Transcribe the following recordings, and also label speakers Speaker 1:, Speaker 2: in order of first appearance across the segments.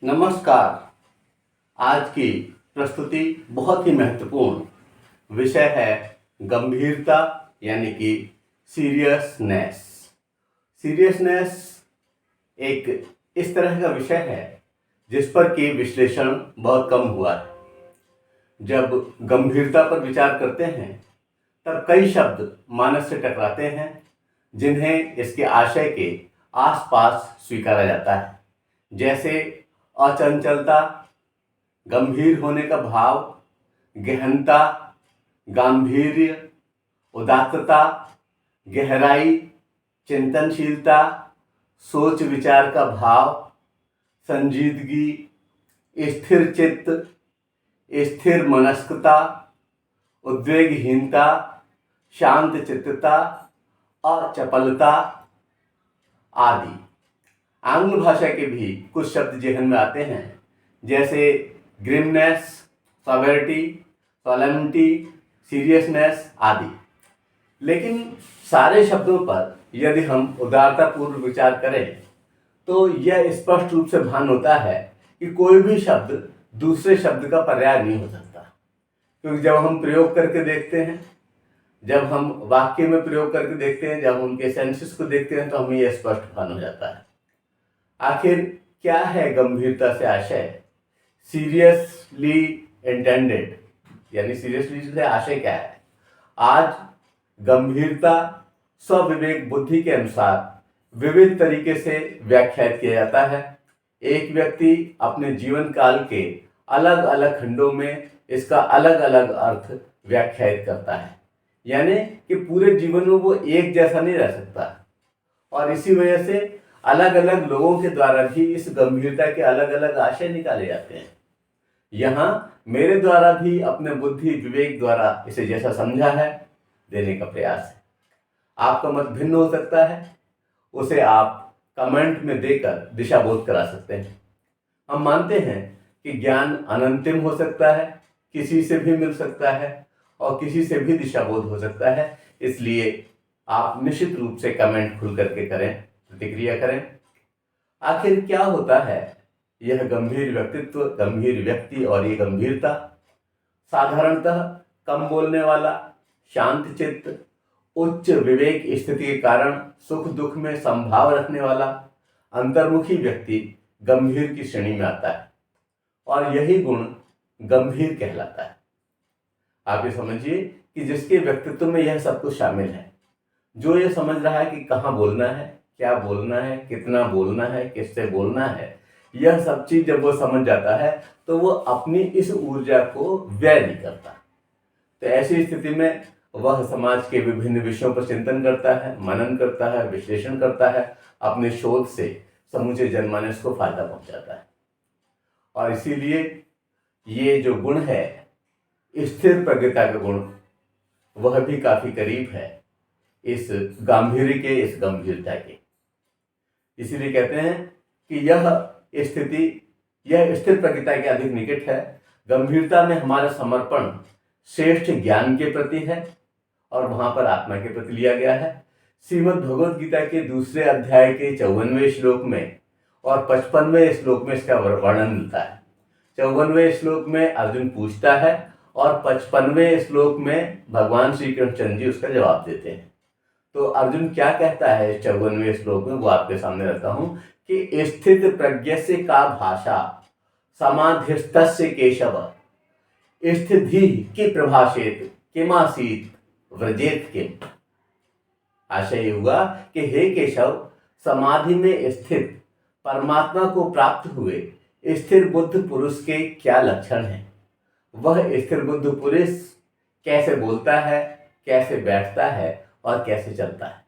Speaker 1: नमस्कार। आज की प्रस्तुति बहुत ही महत्वपूर्ण विषय है गंभीरता यानी कि सीरियसनेस। सीरियसनेस एक इस तरह का विषय है जिस पर कि विश्लेषण बहुत कम हुआ है। जब गंभीरता पर विचार करते हैं तब कई शब्द मानस से टकराते हैं जिन्हें इसके आशय के आसपास स्वीकारा जाता है, जैसे अचंचलता, गंभीर होने का भाव, गहनता, गांधीर्य, उदात्तता, गहराई, चिंतनशीलता, सोच विचार का भाव, संजीदगी, स्थिर चित्त, स्थिर मनस्कता, उद्वेगहीनता, शांत चित्तता, अचपलता आदि। आंग्ल भाषा के भी कुछ शब्द जेहन में आते हैं, जैसे ग्रिमनेस, सॉवेरिटी, सॉलेमनिटी, सीरियसनेस आदि। लेकिन सारे शब्दों पर यदि हम उदारतापूर्वक विचार करें तो यह स्पष्ट रूप से भान होता है कि कोई भी शब्द दूसरे शब्द का पर्याय नहीं हो सकता, क्योंकि जब हम प्रयोग करके देखते हैं, जब हम वाक्य में प्रयोग करके देखते हैं, जब उनके सेंसेस को देखते हैं तो हमें यह स्पष्ट भान हो जाता है। आखिर क्या है गंभीरता से आशय? सीरियसली इंटेंडेड यानी सीरियसली से आशय क्या है? आज गंभीरता स्वविवेक बुद्धि के अनुसार विविध तरीके से व्याख्यात किया जाता है। एक व्यक्ति अपने जीवन काल के अलग अलग खंडों में इसका अलग अलग अर्थ व्याख्यात करता है, यानी कि पूरे जीवन में वो एक जैसा नहीं रह सकता, और इसी वजह से अलग अलग लोगों के द्वारा भी इस गंभीरता के अलग अलग आशय निकाले जाते हैं। यहाँ मेरे द्वारा भी अपने बुद्धि विवेक द्वारा इसे जैसा समझा है देने का प्रयास है। आपका मत भिन्न हो सकता है, उसे आप कमेंट में देकर दिशाबोध करा सकते हैं। हम मानते हैं कि ज्ञान अनंतिम हो सकता है, किसी से भी मिल सकता है और किसी से भी दिशाबोध हो सकता है, इसलिए आप निश्चित रूप से कमेंट खुल करके करें, प्रतिक्रिया करें। आखिर क्या होता है यह गंभीर व्यक्तित्व, गंभीर व्यक्ति और ये गंभीरता? साधारणतः कम बोलने वाला, शांत चित्त, उच्च विवेक स्थिति के कारण सुख दुख में संभाव रखने वाला अंतर्मुखी व्यक्ति गंभीर की श्रेणी में आता है, और यही गुण गंभीर कहलाता है। आप ये समझिए कि जिसके व्यक्तित्व में यह सब कुछ शामिल है, जो ये समझ रहा है कि कहाँ बोलना है, क्या बोलना है, कितना बोलना है, किससे बोलना है, यह सब चीज जब वो समझ जाता है तो वो अपनी इस ऊर्जा को व्यय नहीं करता। तो ऐसी स्थिति में वह समाज के विभिन्न विषयों पर चिंतन करता है, मनन करता है, विश्लेषण करता है, अपने शोध से समूचे जनमानस को फायदा पहुंचाता है। और इसीलिए ये जो गुण है, स्थिर प्रज्ञता का गुण, वह भी काफी करीब है इस गांधीर्य के, इस गंभीरता के। इसीलिए कहते हैं कि यह स्थिति, यह स्थिर प्रज्ञता के अधिक निकट है। गंभीरता में हमारा समर्पण श्रेष्ठ ज्ञान के प्रति है और वहां पर आत्मा के प्रति लिया गया है। श्रीमद् भगवद गीता के दूसरे अध्याय के 54वें श्लोक में और 55वें श्लोक में इसका वर्णन मिलता है। 54वें श्लोक में अर्जुन पूछता है और 55वें श्लोक में भगवान श्री कृष्ण जी उसका जवाब देते हैं। तो अर्जुन क्या कहता है 54वें श्लोक में, वो आपके सामने रखता हूं कि स्थित प्रज्ञस्य का भाषा समाधिस्थस्य केशव स्थिति की प्रभाषेत किमासीत व्रजेत किम। आशय हुआ कि हे केशव, समाधि में स्थित परमात्मा को प्राप्त हुए स्थिर बुद्ध पुरुष के क्या लक्षण हैं? वह स्थिर बुद्ध पुरुष कैसे बोलता है, कैसे बैठता है और कैसे चलता है?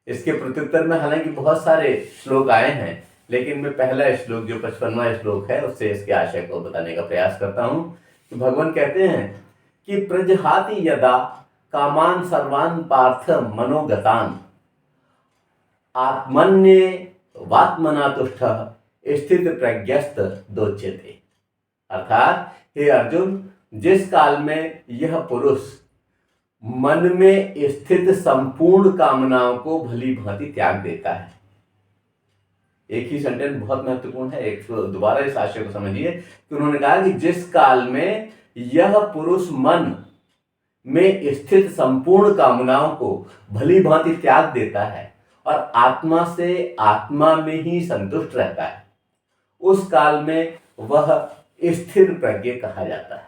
Speaker 1: इसके प्रत्युत्तर में हालांकि बहुत सारे श्लोक आए हैं, लेकिन मैं पहला श्लोक जो 55वां श्लोक है उससे इसके आशय को बताने का प्रयास करता हूं। तो भगवान कहते हैं कि प्रजहाति यदा कामान सर्वान पार्थ मनोगतान आत्मन्ये वात्मना तुष्ट स्थित प्रज्ञस्त दोच्यते। अर्थात हे अर्जुन, जिस काल में यह पुरुष मन में स्थित संपूर्ण कामनाओं को भली भांति त्याग देता है, एक ही सेंटेंस बहुत महत्वपूर्ण है, एक दोबारा इस आशय को समझिए कि उन्होंने कहा कि जिस काल में यह पुरुष मन में स्थित संपूर्ण कामनाओं को भली भांति त्याग देता है और आत्मा से आत्मा में ही संतुष्ट रहता है, उस काल में वह स्थिर प्रज्ञ कहा जाता है।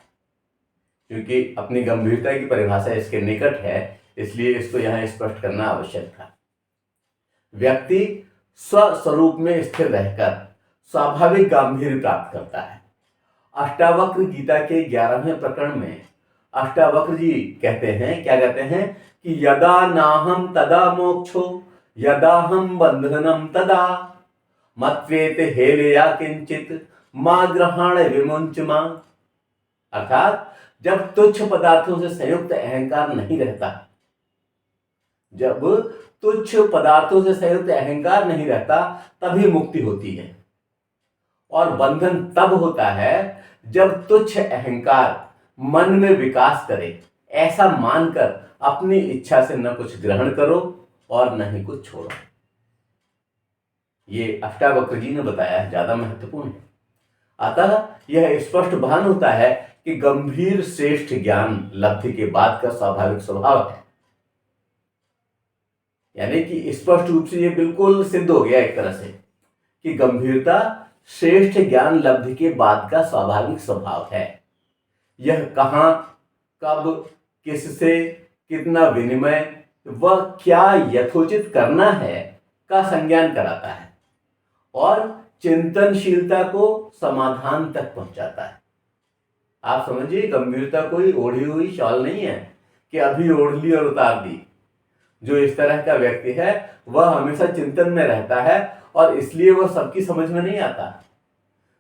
Speaker 1: क्योंकि अपनी गंभीरता की परिभाषा इसके निकट है, इसलिए इसको यहां स्पष्ट करना आवश्यक था। व्यक्ति स्वस्वरूप में स्थिर रहकर स्वाभाविक गांधीर्य प्राप्त करता है। अष्टावक्र गीता के 11वें प्रकरण में अष्टावक्र जी कहते हैं, क्या कहते हैं कि यदा नाहम तदा मोक्षो यदा हम बंधनम तदा मत्वेते हेलेया किंचित मां ग्रहण विमुंच मां। अर्थात जब तुच्छ पदार्थों से संयुक्त अहंकार नहीं रहता, जब तुच्छ पदार्थों से संयुक्त अहंकार नहीं रहता, तभी मुक्ति होती है। और बंधन तब होता है जब तुच्छ अहंकार मन में विकास करे, ऐसा मानकर अपनी इच्छा से न कुछ ग्रहण करो और न ही कुछ छोड़ो। ये अष्टावक्र जी ने बताया, ज्यादा महत्वपूर्ण है। अतः यह स्पष्ट भान होता है कि गंभीर श्रेष्ठ ज्ञान लब्धि के बाद का स्वाभाविक स्वभाव है। यानी कि स्पष्ट रूप से यह बिल्कुल सिद्ध हो गया एक तरह से कि गंभीरता श्रेष्ठ ज्ञान लब्धि के बाद का स्वाभाविक स्वभाव है। यह कहां, कब, किससे कितना विनिमय व क्या यथोचित करना है का संज्ञान कराता है और चिंतनशीलता को समाधान तक पहुंचाता है। आप समझिए, गंभीरता कोई ओढ़ी हुई शॉल नहीं है कि अभी ओढ़ ली और उतार दी। जो इस तरह का व्यक्ति है वह हमेशा चिंतन में रहता है और इसलिए वह सबकी समझ में नहीं आता।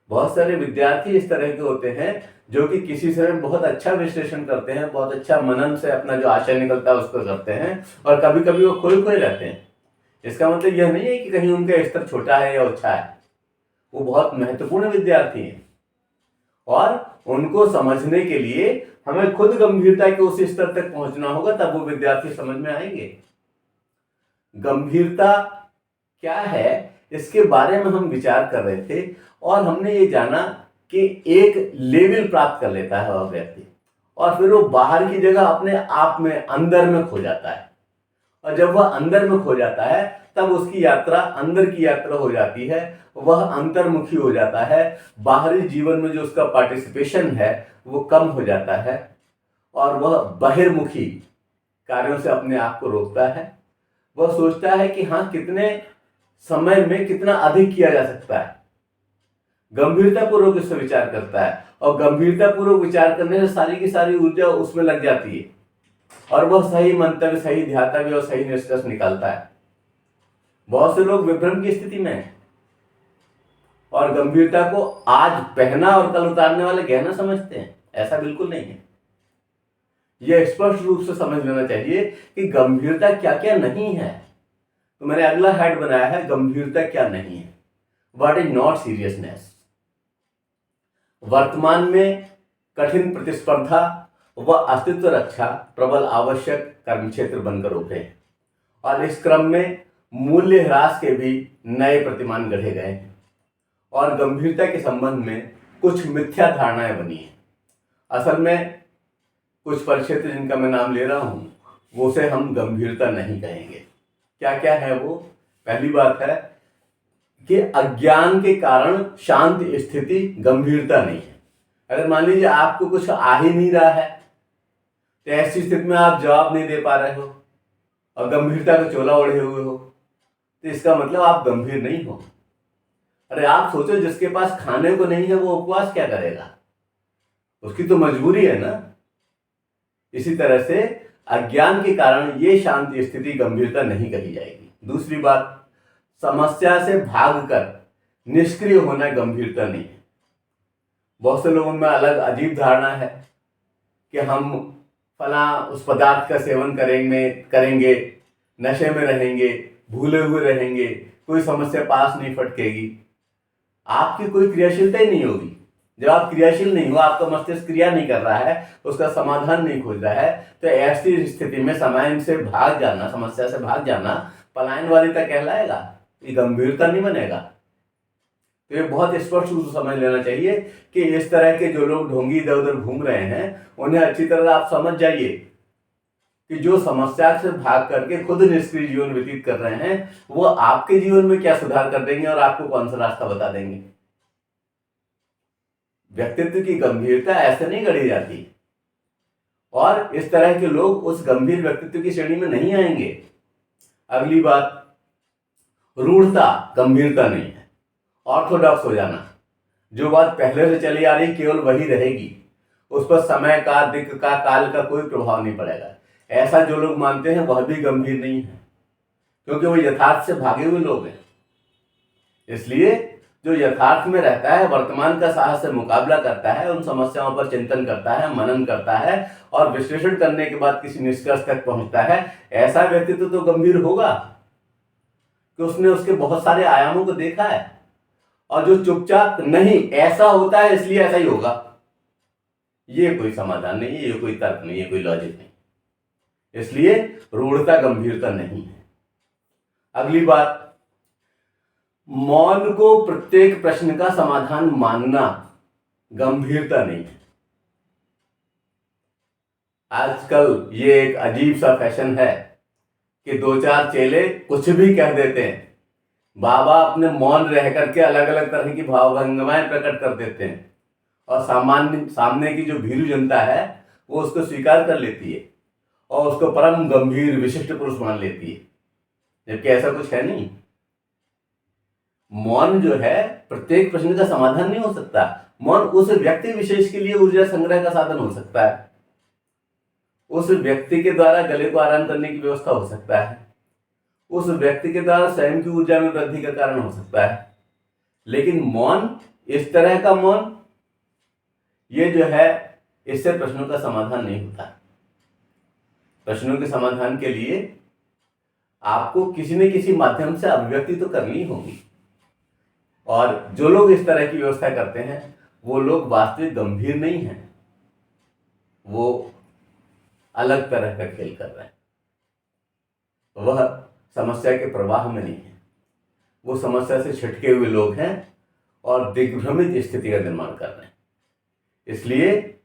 Speaker 1: बहुत सारे विद्यार्थी इस तरह के होते हैं जो कि किसी समय बहुत अच्छा विश्लेषण करते हैं, बहुत अच्छा मनन से अपना जो आशय निकलता है उसको करते हैं, और कभी कभी वो खोए खोए रहते हैं। इसका मतलब यह नहीं है कि कहीं उनका स्तर छोटा है या ऊंचा है। वो बहुत महत्वपूर्ण विद्यार्थी हैं और उनको समझने के लिए हमें खुद गंभीरता के उस स्तर तक पहुंचना होगा, तब वो विद्यार्थी समझ में आएंगे। गंभीरता क्या है इसके बारे में हम विचार कर रहे थे और हमने ये जाना कि एक लेवल प्राप्त कर लेता है वह व्यक्ति और फिर वो बाहर की जगह अपने आप में अंदर में खो जाता है। और जब वह अंदर में खो जाता है तब उसकी यात्रा अंदर की यात्रा हो जाती है, वह अंतर्मुखी हो जाता है। बाहरी जीवन में जो उसका पार्टिसिपेशन है वो कम हो जाता है और वह बहिर्मुखी कार्यों से अपने आप को रोकता है। वह सोचता है कि हाँ, कितने समय में कितना अधिक किया जा सकता है। गंभीरता पूर्वक इससे विचार करता है और गंभीरता पूर्वक विचार करने से सारी की सारी ऊर्जा उसमें लग जाती है और वह सही मंतव्य, सही ध्यातव्य और सही निष्कर्ष निकालता है। बहुत से लोग विभ्रम की स्थिति में हैं और गंभीरता को आज पहना और कल उतारने वाले गहना समझते हैं। ऐसा बिल्कुल नहीं है। यह स्पष्ट रूप से समझ लेना चाहिए कि गंभीरता क्या क्या नहीं है। तो मैंने अगला हेड बनाया है, गंभीरता क्या नहीं है, व्हाट इज नॉट सीरियसनेस। वर्तमान में कठिन प्रतिस्पर्धा व अस्तित्व रक्षा प्रबल आवश्यक कर्म क्षेत्र बनकर उभरे और इस क्रम में मूल्य ह्रास के भी नए प्रतिमान गढ़े गए हैं और गंभीरता के संबंध में कुछ मिथ्या धारणाएं बनी हैं। असल में कुछ परिक्षेत्र जिनका मैं नाम ले रहा हूं वो से हम गंभीरता नहीं कहेंगे। क्या क्या है वो? पहली बात है कि अज्ञान के कारण शांत स्थिति गंभीरता नहीं है। अगर मान लीजिए आपको कुछ आ ही नहीं रहा है तो ऐसी स्थिति में आप जवाब नहीं दे पा रहे हो और गंभीरता का चोला ओढ़े हुए हो तो इसका मतलब आप गंभीर नहीं हो। अरे आप सोचो, जिसके पास खाने को नहीं है वो उपवास क्या करेगा? उसकी तो मजबूरी है ना। इसी तरह से अज्ञान के कारण ये शांति स्थिति गंभीरता नहीं कही जाएगी। दूसरी बात, समस्या से भागकर निष्क्रिय होना गंभीरता नहीं है। बहुत से लोगों में अलग अजीब धारणा है कि हम फला उस पदार्थ का सेवन करेंगे, नशे में रहेंगे, भूले हुए रहेंगे, कोई समस्या पास नहीं फटकेगी। आपकी कोई क्रियाशीलता ही नहीं होगी। जब आप क्रियाशील नहीं हो, आपका मस्तिष्क क्रिया नहीं कर रहा है, उसका समाधान नहीं खोज रहा है, तो ऐसी स्थिति में समय से भाग जाना, समस्या से भाग जाना पलायनवादिता कहलाएगा। ये गंभीरता नहीं बनेगा। तो ये बहुत स्पष्ट रूप से समझ लेना चाहिए कि इस तरह के जो लोग ढोंगी इधर उधर घूम रहे हैं उन्हें अच्छी तरह आप समझ जाइए कि जो समस्या से भाग करके खुद निष्क्रिय जीवन व्यतीत कर रहे हैं वो आपके जीवन में क्या सुधार कर देंगे और आपको कौन सा रास्ता बता देंगे। व्यक्तित्व की गंभीरता ऐसे नहीं गढ़ी जाती और इस तरह के लोग उस गंभीर व्यक्तित्व की श्रेणी में नहीं आएंगे। अगली बात, रूढ़ता गंभीरता नहीं है। ऑर्थोडॉक्स हो जाना, जो बात पहले से चली आ रही केवल वही रहेगी, उस पर समय का, दिक्क का, काल का कोई प्रभाव नहीं पड़ेगा। ऐसा जो लोग मानते हैं वह भी गंभीर नहीं है, क्योंकि वो यथार्थ से भागे हुए लोग हैं। इसलिए जो यथार्थ में रहता है, वर्तमान का साहस से मुकाबला करता है, उन समस्याओं पर चिंतन करता है, मनन करता है और विश्लेषण करने के बाद किसी निष्कर्ष तक पहुंचता है, ऐसा व्यक्तित्व तो गंभीर होगा कि उसने उसके बहुत सारे आयामों को देखा है। और जो चुपचाप नहीं ऐसा होता है इसलिए ऐसा ही होगा, ये कोई समाधान नहीं है, ये कोई तर्क नहीं है, कोई लॉजिक नहीं। इसलिए रूढ़ता गंभीरता नहीं है। अगली बात, मौन को प्रत्येक प्रश्न का समाधान मानना गंभीरता नहीं है। आजकल ये एक अजीब सा फैशन है कि दो चार चेले कुछ भी कह देते हैं, बाबा अपने मौन रह करके अलग अलग तरह की भावभंगिमाएं प्रकट कर देते हैं और सामने की जो भीरू जनता है वो उसको स्वीकार कर लेती है और उसको परम गंभीर विशिष्ट पुरुष मान लेती है, जबकि ऐसा कुछ है नहीं। मौन जो है प्रत्येक प्रश्न का समाधान नहीं हो सकता। मौन उस व्यक्ति विशेष के लिए ऊर्जा संग्रह का साधन हो सकता है, उस व्यक्ति के द्वारा गले को आराम करने की व्यवस्था हो सकता है, उस व्यक्ति के द्वारा स्वयं की ऊर्जा में वृद्धि का कारण हो सकता है। लेकिन मौन, इस तरह का मौन, ये जो है इससे प्रश्नों का समाधान नहीं होता। प्रश्नों के समाधान के लिए आपको किसी न किसी माध्यम से अभिव्यक्ति तो करनी होगी और जो लोग इस तरह की व्यवस्था करते हैं वो लोग वास्तविक गंभीर नहीं हैं, वो अलग तरह का खेल कर रहे हैं। वह समस्या के प्रवाह में नहीं है, वो समस्या से छिटके हुए लोग हैं और दिग्भ्रमित स्थिति का निर्माण कर रहे हैं। इसलिए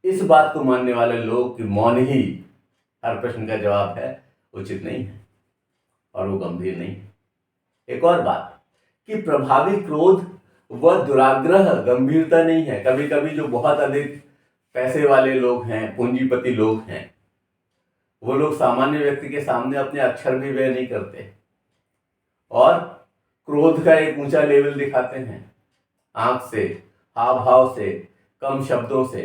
Speaker 1: इस बात को मानने वाले लोग कि मौन ही हर प्रश्न का जवाब है, उचित नहीं है और वो गंभीर नहीं है। एक और बात कि प्रभावी क्रोध व दुराग्रह गंभीरता नहीं है। कभी कभी जो बहुत अधिक पैसे वाले लोग हैं, पूंजीपति लोग हैं, वो लोग सामान्य व्यक्ति के सामने अपने अक्षर भी व्यय नहीं करते और क्रोध का एक ऊंचा लेवल दिखाते हैं, आंख से, हाव भाव से, कम शब्दों से।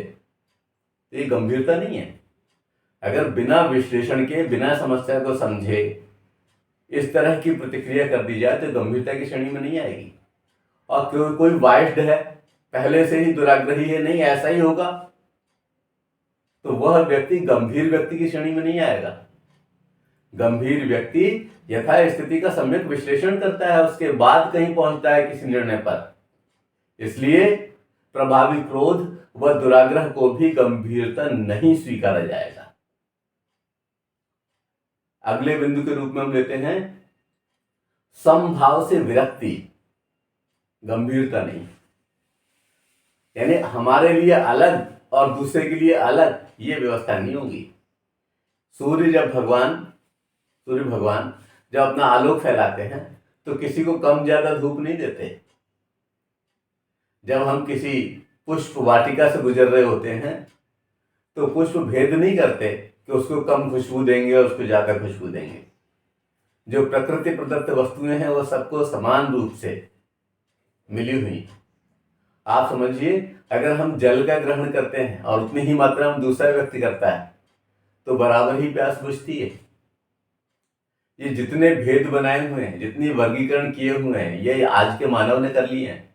Speaker 1: ये गंभीरता नहीं है। अगर बिना विश्लेषण के, बिना समस्या को समझे इस तरह की प्रतिक्रिया कर दी जाए तो गंभीरता की श्रेणी में नहीं आएगी। और कोई वाइस्ड है, पहले से ही दुराग्रही है, नहीं ऐसा ही होगा, तो वह व्यक्ति गंभीर व्यक्ति की श्रेणी में नहीं आएगा। गंभीर व्यक्ति यथा स्थिति का सम्यक विश्लेषण करता है, उसके बाद कहीं पहुंचता है किसी निर्णय पर। इसलिए प्रभावी क्रोध व दुराग्रह को भी गंभीरता नहीं स्वीकारा जाएगा। अगले बिंदु के रूप में हम लेते हैं समभाव से विरक्ति, गंभीरता नहीं। यानी हमारे लिए अलग और दूसरे के लिए अलग, ये व्यवस्था नहीं होगी। सूर्य भगवान जब अपना आलोक फैलाते हैं तो किसी को कम ज्यादा धूप नहीं देते। जब हम किसी पुष्प वाटिका से गुजर रहे होते हैं तो पुष्प भेद नहीं करते कि उसको कम खुशबू देंगे और उसको ज्यादा खुशबू देंगे। जो प्रकृति प्रदत्त वस्तुएं हैं वो सबको समान रूप से मिली हुई। आप समझिए, अगर हम जल का ग्रहण करते हैं और उतनी ही मात्रा में दूसरा व्यक्ति करता है तो बराबर ही प्यास बुझती है। ये जितने भेद बनाए हुए हैं, जितनी वर्गीकरण किए हुए हैं, ये आज के मानव ने कर लिए हैं।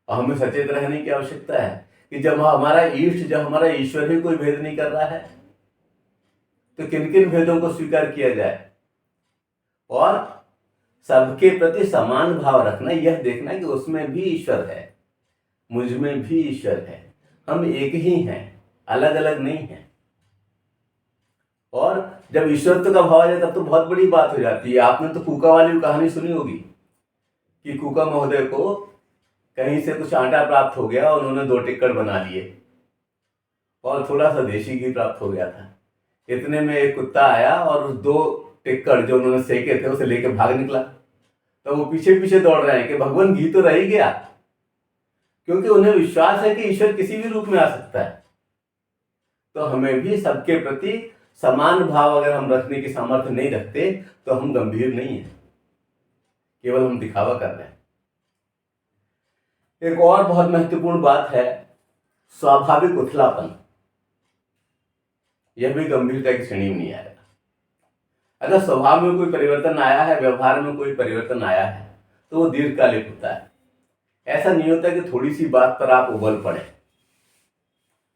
Speaker 1: और हमें सचेत रहने की आवश्यकता है कि जब हमारा ईश्वर ही कोई भेद नहीं कर रहा है तो किन किन भेदों को स्वीकार किया जाए। और सबके प्रति समान भाव रखना, यह देखना कि उसमें भी ईश्वर है, मुझ में भी ईश्वर है, हम एक ही हैं, अलग अलग नहीं हैं। और जब ईश्वरत्व का भाव आ जाए तब तो बहुत बड़ी बात हो जाती है। आपने तो कूका वाली कहानी सुनी होगी कि कुका महोदय को कहीं से कुछ आटा प्राप्त हो गया, उन्होंने 2 टिक्कड़ बना लिए और थोड़ा सा देशी घी प्राप्त हो गया था। इतने में एक कुत्ता आया और 2 टिक्कड़ जो उन्होंने सेके थे उसे लेके भाग निकला। तो वो पीछे पीछे दौड़ रहे हैं कि भगवान घी तो रह ही गया, क्योंकि उन्हें विश्वास है कि ईश्वर किसी भी रूप में आ सकता है। तो हमें भी सबके प्रति समान भाव अगर हम रखने की सामर्थ्य नहीं रखते तो हम गंभीर नहीं है, केवल हम दिखावा कर रहे हैं। एक और बहुत महत्वपूर्ण बात है स्वाभाविक उथलापन। यह भी गंभीरता की श्रेणी में नहीं आएगा। अगर स्वभाव में कोई परिवर्तन आया है, व्यवहार में कोई परिवर्तन आया है, तो वो दीर्घकालिक होता है। ऐसा नहीं होता कि थोड़ी सी बात पर आप उबल पड़े।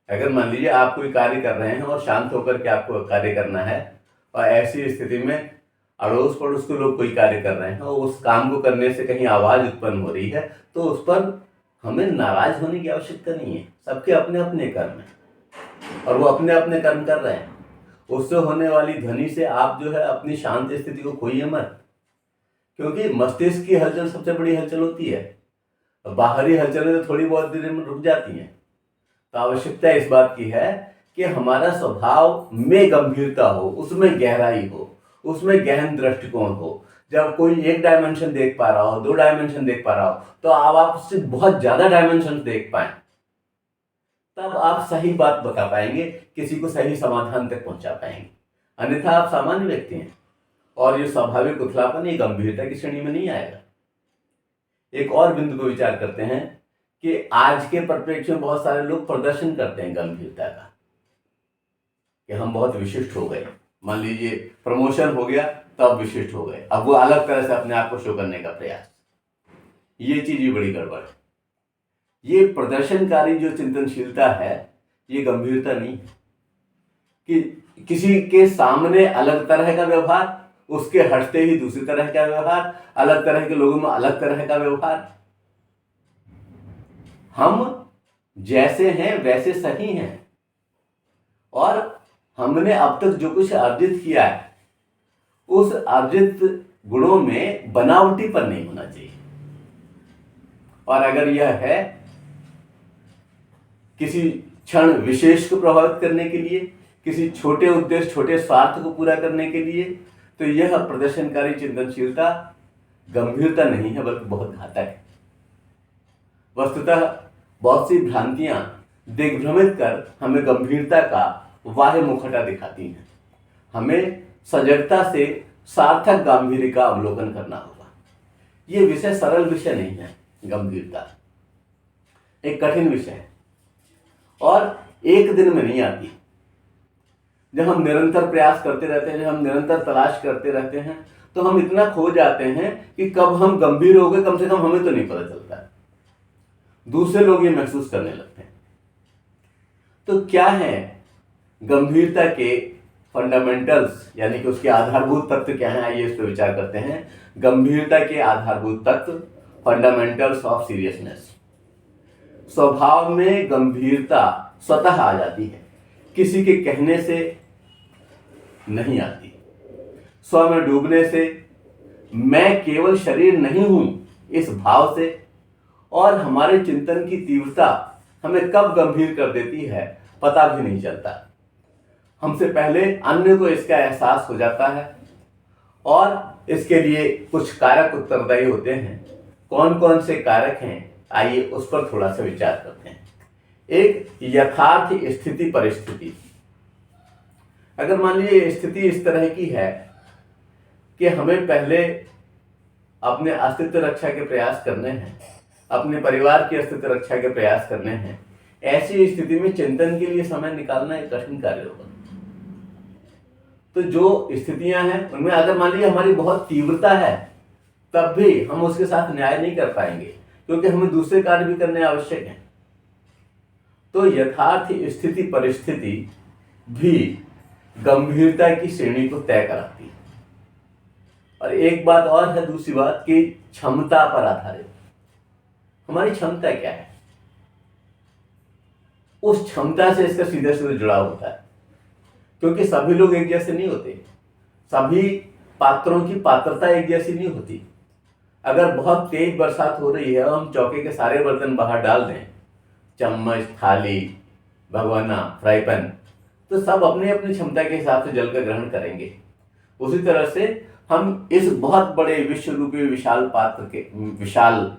Speaker 1: अगर मान लीजिए आप कोई कार्य कर रहे हैं और शांत होकर के आपको कार्य करना है, और ऐसी स्थिति में अड़ोस पड़ोस के लोग कोई कार्य कर रहे हैं और उस काम को करने से कहीं आवाज उत्पन्न हो रही है, तो उस पर हमें नाराज होने की आवश्यकता नहीं है। सबके अपने अपने कर्म हैं और वो अपने अपने कर्म कर रहे हैं। उससे होने वाली ध्वनि से आप जो है अपनी शांत स्थिति को खोइए मत, क्योंकि मस्तिष्क की हलचल सबसे बड़ी हलचल होती है। बाहरी हलचलें तो थोड़ी बहुत देर में रुक जाती हैं। तो आवश्यकता इस बात की है कि हमारा स्वभाव में गंभीरता हो, उसमें गहराई हो, उसमें गहन दृष्टिकोण हो। जब कोई एक डायमेंशन देख पा रहा हो, 2 डायमेंशन देख पा रहा हो, तो आप उससे बहुत ज्यादा डायमेंशन देख पाए, तब आप सही बात बता पाएंगे, किसी को सही समाधान तक पहुंचा पाएंगे। अन्यथा आप सामान्य व्यक्ति हैं और ये स्वाभाविक उथलापन ये गंभीरता की श्रेणी में नहीं आएगा। एक और बिंदु को विचार करते हैं कि आज के परिप्रेक्ष्य में बहुत सारे लोग प्रदर्शन करते हैं गंभीरता का, कि हम बहुत विशिष्ट हो गए। मान लीजिए प्रमोशन हो गया तब विशिष्ट हो गए, अब वो अलग तरह से अपने आप को शो करने का प्रयास। ये चीज भी बड़ी गड़बड़ है। ये प्रदर्शनकारी जो चिंतनशीलता है ये गंभीरता नहीं है। कि किसी के सामने अलग तरह का व्यवहार, उसके हटते ही दूसरी तरह का व्यवहार, अलग तरह के लोगों में अलग तरह का व्यवहार। हम जैसे हैं वैसे सही हैं और हमने अब तक जो कुछ अर्जित किया है उस अर्जित गुणों में बनावटीपन नहीं होना चाहिए। और अगर यह है किसी क्षण विशेष को प्रभावित करने के लिए, किसी छोटे उद्देश्य छोटे स्वार्थ को पूरा करने के लिए, तो यह प्रदर्शनकारी चिंतनशीलता गंभीरता नहीं है बल्कि बहुत घातक है। वस्तुतः बहुत सी भ्रांतियां दिग्भ्रमित कर हमें गंभीरता का बाह्य मुखौटा दिखाती हैं। हमें सजगता से सार्थक गांधीर्य का अवलोकन करना होगा। ये विषय सरल विषय नहीं है। गंभीरता एक कठिन विषय है और एक दिन में नहीं आती। जब हम निरंतर प्रयास करते रहते हैं, जब हम निरंतर तलाश करते रहते हैं, तो हम इतना खो जाते हैं कि कब हम गंभीर हो गए कम से कम हमें तो नहीं पता चलता। दूसरे लोग ये महसूस करने लगते हैं। तो क्या है गंभीरता के फंडामेंटल्स, यानी कि उसके आधारभूत तत्व क्या हैं? आइए इस पर विचार करते हैं। गंभीरता के आधारभूत तत्व, फंडामेंटल्स ऑफ सीरियसनेस। स्वभाव में गंभीरता स्वतः आ जाती है, किसी के कहने से नहीं आती। स्व में डूबने से, मैं केवल शरीर नहीं हूं इस भाव से, और हमारे चिंतन की तीव्रता हमें कब गंभीर कर देती है पता भी नहीं चलता। हमसे पहले अन्य को इसका एहसास हो जाता है और इसके लिए कुछ कारक उत्तरदायी होते हैं। कौन कौन से कारक हैं, आइए उस पर थोड़ा सा विचार करते हैं। एक यथार्थ स्थिति परिस्थिति। अगर मान लीजिए स्थिति इस तरह की है कि हमें पहले अपने अस्तित्व रक्षा के प्रयास करने हैं, अपने परिवार की अस्तित्व रक्षा के प्रयास करने हैं, ऐसी स्थिति में चिंतन के लिए समय निकालना एक कठिन कार्य होगा। तो जो स्थितियां हैं उनमें अगर मान लीजिए हमारी बहुत तीव्रता है, तब भी हम उसके साथ न्याय नहीं कर पाएंगे, क्योंकि हमें दूसरे कार्य भी करने आवश्यक हैं। तो यथार्थ स्थिति परिस्थिति भी गंभीरता की श्रेणी को तय कराती है। और एक बात और है, दूसरी बात कि क्षमता पर आधारित। हमारी क्षमता क्या है, उस क्षमता से इसका सीधे सीधे जुड़ाव होता है। क्योंकि सभी लोग एक जैसे नहीं होते, सभी पात्रों की पात्रता एक जैसी नहीं होती। अगर बहुत तेज बरसात हो रही है और हम चौके के सारे बर्तन बाहर डाल दें, चम्मच, थाली, भगोना, फ्राई पैन, तो सब अपनी अपनी क्षमता के हिसाब से जल का ग्रहण करेंगे। उसी तरह से हम इस बहुत बड़े विश्व रूपी विशाल पात्र के विशाल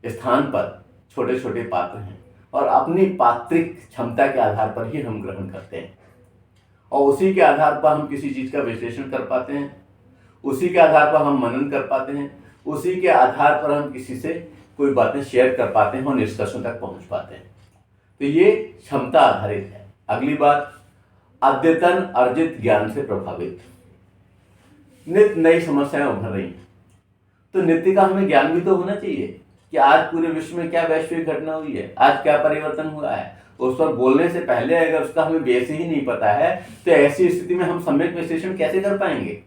Speaker 1: स्थान पर छोटे छोटे पात्र हैं और अपनी पात्रिक क्षमता के आधार पर ही हम ग्रहण करते हैं और उसी के आधार पर हम किसी चीज का विश्लेषण कर पाते हैं, उसी के आधार पर हम मनन कर पाते हैं, उसी के आधार पर हम किसी से कोई बातें शेयर कर पाते हैं और निष्कर्षों तक पहुंच पाते हैं। तो ये क्षमता आधारित है। अगली बात, अद्यतन अर्जित ज्ञान से प्रभावित। नित्य नई समस्याएं उभर रही हैं, तो नित्य का हमें ज्ञान भी तो होना चाहिए कि आज पूरे विश्व में क्या वैश्विक घटना हुई है, आज क्या परिवर्तन हुआ है। उस पर बोलने से पहले अगर उसका हमें बेस ही नहीं पता है तो ऐसी स्थिति में हम सम्यक विश्लेषण कैसे कर पाएंगे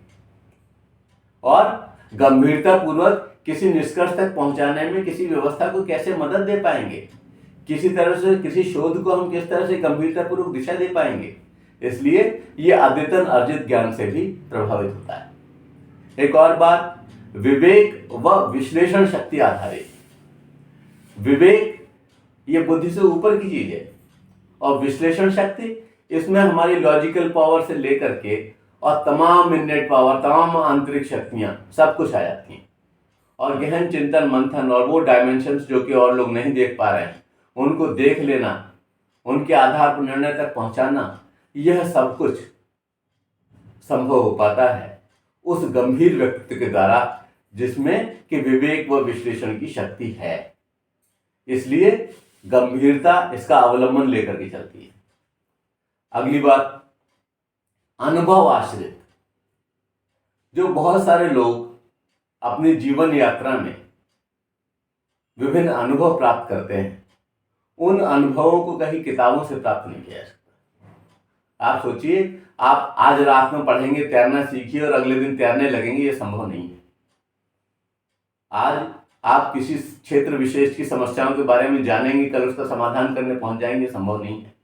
Speaker 1: और गंभीरता पूर्वक किसी निष्कर्ष तक पहुंचाने में किसी व्यवस्था को कैसे मदद दे पाएंगे, किसी तरह से किसी शोध को हम किस तरह से गंभीरता पूर्वक दिशा दे पाएंगे। इसलिए ये अद्यतन अर्जित ज्ञान से भी प्रभावित होता है। एक और बात, विवेक व विश्लेषण शक्ति आधारित। विवेक ये बुद्धि से ऊपर की चीज है और विश्लेषण शक्ति इसमें हमारी लॉजिकल पावर से लेकर के और तमाम इननेट पावर, तमाम आंतरिक शक्तियां सब कुछ आ जाती हैं और गहन चिंतन मंथन और वो डायमेंशंस जो कि और लोग नहीं देख पा रहे हैं उनको देख लेना, उनके आधार पर निर्णय तक पहुंचाना, यह सब कुछ संभव हो पाता है उस गंभीर व्यक्तित्व के द्वारा जिसमें कि विवेक व विश्लेषण की शक्ति है। इसलिए गंभीरता इसका अवलंबन लेकर के चलती है। अगली बात, अनुभव आश्रित। जो बहुत सारे लोग अपनी जीवन यात्रा में विभिन्न अनुभव प्राप्त करते हैं, उन अनुभवों को कहीं किताबों से प्राप्त नहीं किया जा सकता। आप सोचिए, आप आज रात में पढ़ेंगे, तैरना सीखिए और अगले दिन तैरने लगेंगे, ये संभव नहीं है। आज आप किसी क्षेत्र विशेष की समस्याओं के बारे में जानेंगे, कल उसका समाधान करने पहुंच जाएंगे, संभव नहीं है।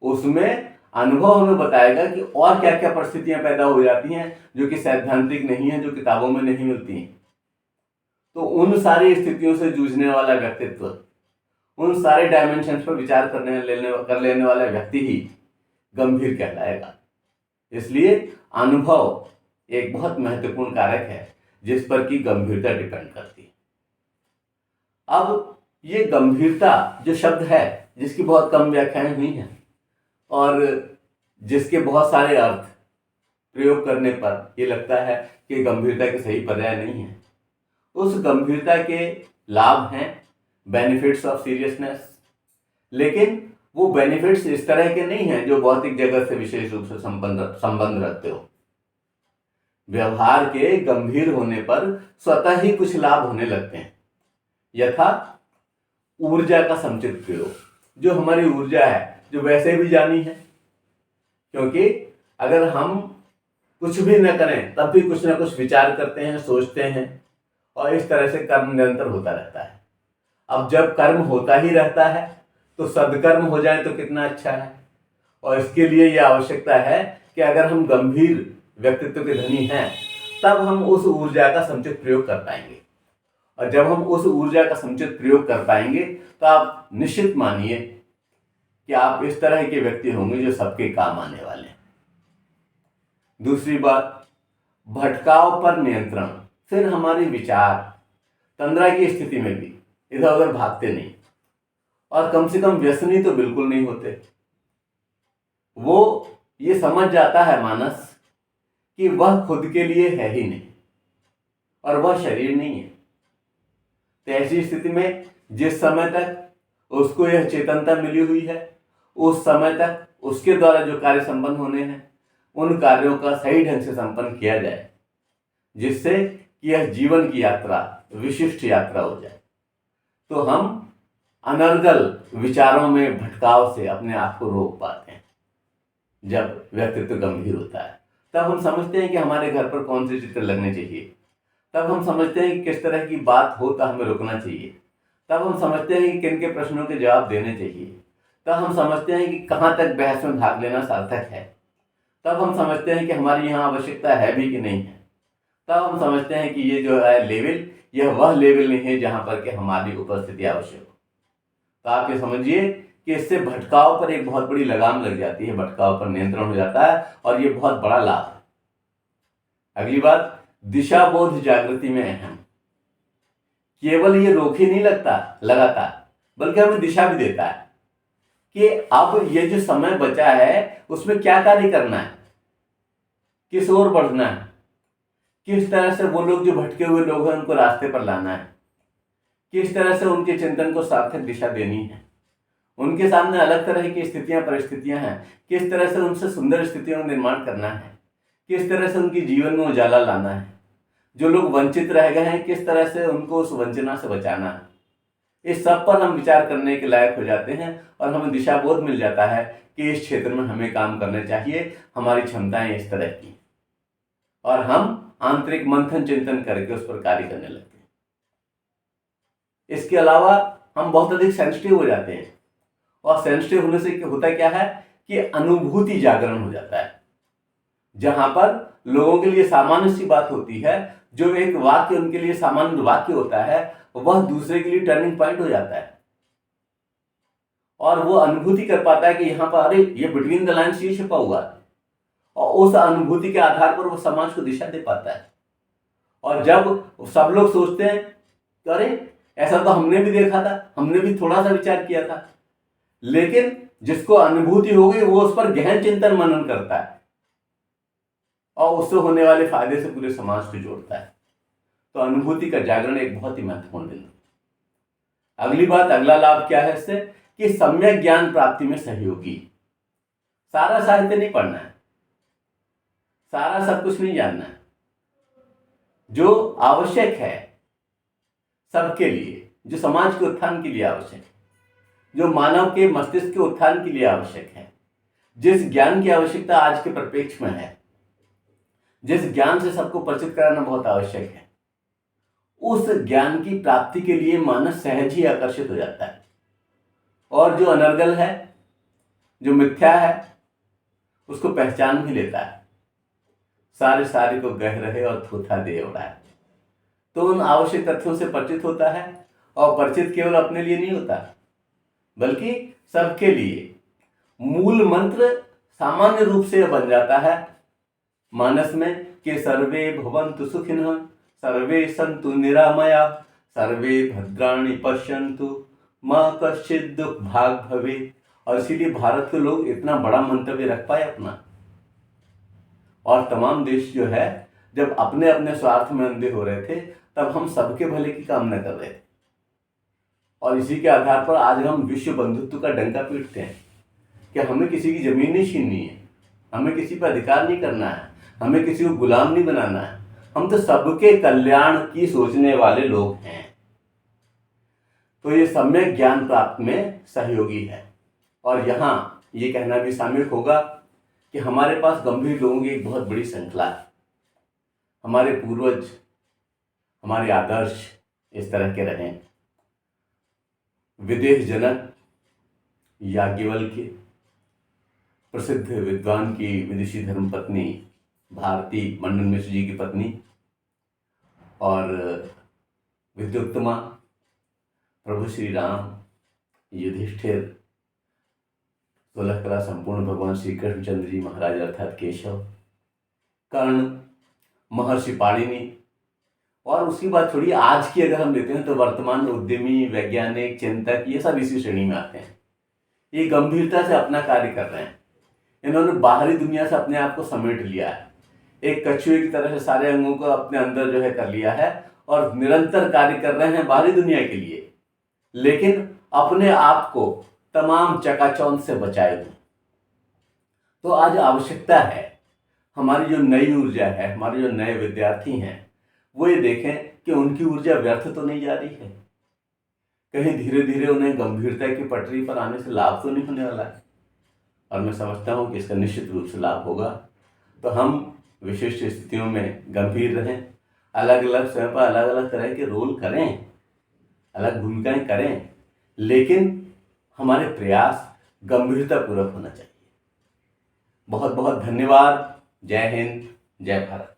Speaker 1: उसमें अनुभव हमें बताएगा कि और क्या क्या परिस्थितियां पैदा हो जाती हैं जो कि सैद्धांतिक नहीं है, जो किताबों में नहीं मिलती हैं। तो उन सारी स्थितियों से जूझने वाला व्यक्तित्व, उन सारे डायमेंशंस पर विचार कर लेने वाला व्यक्ति ही गंभीर कहलाएगा। इसलिए अनुभव एक बहुत महत्वपूर्ण कारक है जिस पर की गंभीरता डिपेंड करती है। अब ये गंभीरता जो शब्द है, जिसकी बहुत कम व्याख्याएं हुई हैं और जिसके बहुत सारे अर्थ प्रयोग करने पर ये लगता है कि गंभीरता के सही पर्याय नहीं है, उस गंभीरता के लाभ हैं, बेनिफिट्स ऑफ सीरियसनेस, लेकिन वो बेनिफिट्स इस तरह के नहीं हैं जो भौतिक जगत से विशेष रूप से संबंध रखते हो। व्यवहार के गंभीर होने पर स्वतः ही कुछ लाभ होने लगते हैं, यथा ऊर्जा का समुचित प्रयोग। जो हमारी ऊर्जा है, जो वैसे भी जानी है, क्योंकि अगर हम कुछ भी न करें तब भी कुछ ना कुछ विचार करते हैं, सोचते हैं और इस तरह से कर्म निरंतर होता रहता है। अब जब कर्म होता ही रहता है तो सदकर्म हो जाए तो कितना अच्छा है। और इसके लिए यह आवश्यकता है कि अगर हम गंभीर व्यक्तित्व के धनी हैं तब हम उस ऊर्जा का समुचित प्रयोग कर पाएंगे, और जब हम उस ऊर्जा का समुचित प्रयोग कर पाएंगे तो आप निश्चित मानिए कि आप इस तरह के व्यक्ति होंगे जो सबके काम आने वाले हैं। दूसरी बात, भटकाव पर नियंत्रण। फिर हमारे विचार तंद्रा की स्थिति में भी इधर उधर भागते नहीं, और कम से कम व्यसनी तो बिल्कुल नहीं होते। वो ये समझ जाता है मानस कि वह खुद के लिए है ही नहीं और वह शरीर नहीं है। तो ऐसी स्थिति में जिस समय तक उसको यह चेतनता मिली हुई है, उस समय तक उसके द्वारा जो कार्य संपन्न होने हैं उन कार्यों का सही ढंग से संपन्न किया जाए, जिससे कि यह जीवन की यात्रा विशिष्ट यात्रा हो जाए। तो हम अनर्गल विचारों में भटकाव से अपने आप को रोक पाते हैं। जब व्यक्तित्व गंभीर होता है तब हम समझते हैं कि हमारे घर पर कौन से चित्र लगने चाहिए, तब हम समझते हैं कि किस तरह की बात हो तो हमें रुकना चाहिए, तब हम समझते हैं कि किन के प्रश्नों के जवाब देने चाहिए, तब हम समझते हैं कि कहाँ तक बहस में भाग लेना सार्थक है, तब हम समझते हैं कि हमारी यहाँ आवश्यकता है भी कि नहीं है, तब हम समझते हैं कि ये जो है लेवल, यह वह लेवल नहीं है जहाँ पर कि हमारी उपस्थिति आवश्यक हो। तो आप ये समझिए कि इससे भटकाव पर एक बहुत बड़ी लगाम लग जाती है, भटकाव पर नियंत्रण हो जाता है, और ये बहुत बड़ा लाभ है। अगली बात, दिशा बोध जागृति में अहम। केवल ये रोक ही नहीं लगाता, बल्कि हमें दिशा भी देता है कि अब ये जो समय बचा है उसमें क्या कार्य करना है, किस ओर बढ़ना है, किस तरह से वो लोग जो भटके हुए लोग हैं उनको रास्ते पर लाना है, किस तरह से उनके चिंतन को सार्थक दिशा देनी है। उनके सामने अलग तरह की स्थितियां परिस्थितियां हैं, किस तरह से उनसे सुंदर स्थितियों का निर्माण करना है, किस तरह से उनके जीवन में उजाला लाना है। जो लोग वंचित रह गए हैं किस तरह से उनको उस वंचना से बचाना है। इस सब पर हम विचार करने के लायक हो जाते हैं और हमें दिशा बोध मिल जाता है कि इस क्षेत्र में हमें काम करने चाहिए, हमारी क्षमताएं इस तरह की, और हम आंतरिक मंथन चिंतन करके उस पर कार्य करने लगते हैं। इसके अलावा हम बहुत अधिक सेंसिटिव हो जाते हैं, और सेंसिटिव होने से होता क्या है कि अनुभूति जागरण हो जाता है। जहां पर लोगों के लिए सामान्य सी बात होती है, जो एक वाक्य उनके लिए सामान्य वाक्य होता है, वह दूसरे के लिए टर्निंग पॉइंट हो जाता है, और वो अनुभूति कर पाता है कि यहाँ पर अरे ये बिटवीन द लाइन्स ये छिपा हुआ है, और उस अनुभूति के आधार पर वो समाज को दिशा दे पाता है। और जब सब लोग सोचते हैं कि अरे ऐसा तो हमने भी देखा था, हमने भी थोड़ा सा विचार किया था, लेकिन जिसको अनुभूति होगी वो उस पर गहन चिंतन मनन करता है और उससे होने वाले फायदे से पूरे समाज को जोड़ता है। तो अनुभूति का जागरण एक बहुत ही महत्वपूर्ण बिंदु। अगली बात, अगला लाभ क्या है इससे कि सम्यक ज्ञान प्राप्ति में सहयोगी। सारा साहित्य नहीं पढ़ना है, सारा सब कुछ नहीं जानना है। जो आवश्यक है सबके लिए, जो समाज के उत्थान के लिए आवश्यक है, जो मानव के मस्तिष्क के उत्थान के लिए आवश्यक है, जिस ज्ञान की आवश्यकता आज के परिप्रेक्ष्य में है, जिस ज्ञान से सबको परिचित कराना बहुत आवश्यक है, उस ज्ञान की प्राप्ति के लिए मानस सहज ही आकर्षित हो जाता है, और जो अनर्गल है, जो मिथ्या है, उसको पहचान भी लेता है। सारे को गह रहे और थूथा दे उड़ाए। तो उन आवश्यक तथ्यों से परिचित होता है, और परिचित केवल अपने लिए नहीं होता बल्कि सबके लिए। मूल मंत्र सामान्य रूप से बन जाता है मानस में कि सर्वे भवन्तु सुखिनः, सर्वे सन्तु निरामया, सर्वे भद्राणि पश्यन्तु, मां कश्चित् दुख भाग भवेत्। और इसीलिए भारत के लोग इतना बड़ा मंतव्य रख पाए अपना, और तमाम देश जो है जब अपने अपने स्वार्थ में अंधे हो रहे थे तब हम सबके भले की कामना कर रहे थे, और इसी के आधार पर आज हम विश्व बंधुत्व का डंका पीटते हैं कि हमें किसी की जमीन नहीं छीननी है, हमें किसी पर अधिकार नहीं करना है, हमें किसी को गुलाम नहीं बनाना है, हम तो सबके कल्याण की सोचने वाले लोग हैं। तो ये सम्यक ज्ञान प्राप्त में सहयोगी है। और यहाँ ये कहना भी शामिल होगा कि हमारे पास गंभीर लोगों की एक बहुत बड़ी श्रृंखला है। हमारे पूर्वज, हमारे आदर्श इस तरह के रहे। विदेह जनक याज्ञवल्क्य, प्रसिद्ध विद्वान की विदुषी धर्मपत्नी भारती मंडन मिश्र जी की पत्नी, और विद्योत्तमा, प्रभु श्री राम, युधिष्ठिर, 16 कला संपूर्ण भगवान श्री कृष्णचंद्र जी महाराज अर्थात केशव, कर्ण, महर्षि पाणिनि, और उसकी बात छोड़िए आज की अगर हम लेते हैं तो वर्तमान उद्यमी, वैज्ञानिक, चिंतक, ये सब इसी श्रेणी में आते हैं। ये गंभीरता से अपना कार्य कर रहे हैं। इन्होंने बाहरी दुनिया से अपने आप को समेट लिया है, एक कछुए की तरह से सारे अंगों को अपने अंदर जो है कर लिया है, और निरंतर कार्य कर रहे हैं बाहरी दुनिया के लिए, लेकिन अपने आप को तमाम चकाचौंध से बचाए हुए। तो आज आवश्यकता है हमारी जो नई ऊर्जा है, हमारे जो नए विद्यार्थी हैं, वो ये देखें कि उनकी ऊर्जा व्यर्थ तो नहीं जा रही है, कहीं धीरे धीरे उन्हें गंभीरता की पटरी पर आने से लाभ तो नहीं होने वाला है। और मैं समझता हूँ कि इसका निश्चित रूप से लाभ होगा। तो हम विशिष्ट स्थितियों में गंभीर रहें, अलग अलग स्वयं पर अलग अलग तरह के रोल करें, अलग भूमिकाएं करें, लेकिन हमारे प्रयास गंभीरतापूर्वक होना चाहिए। बहुत बहुत धन्यवाद। जय हिंद, जय भारत।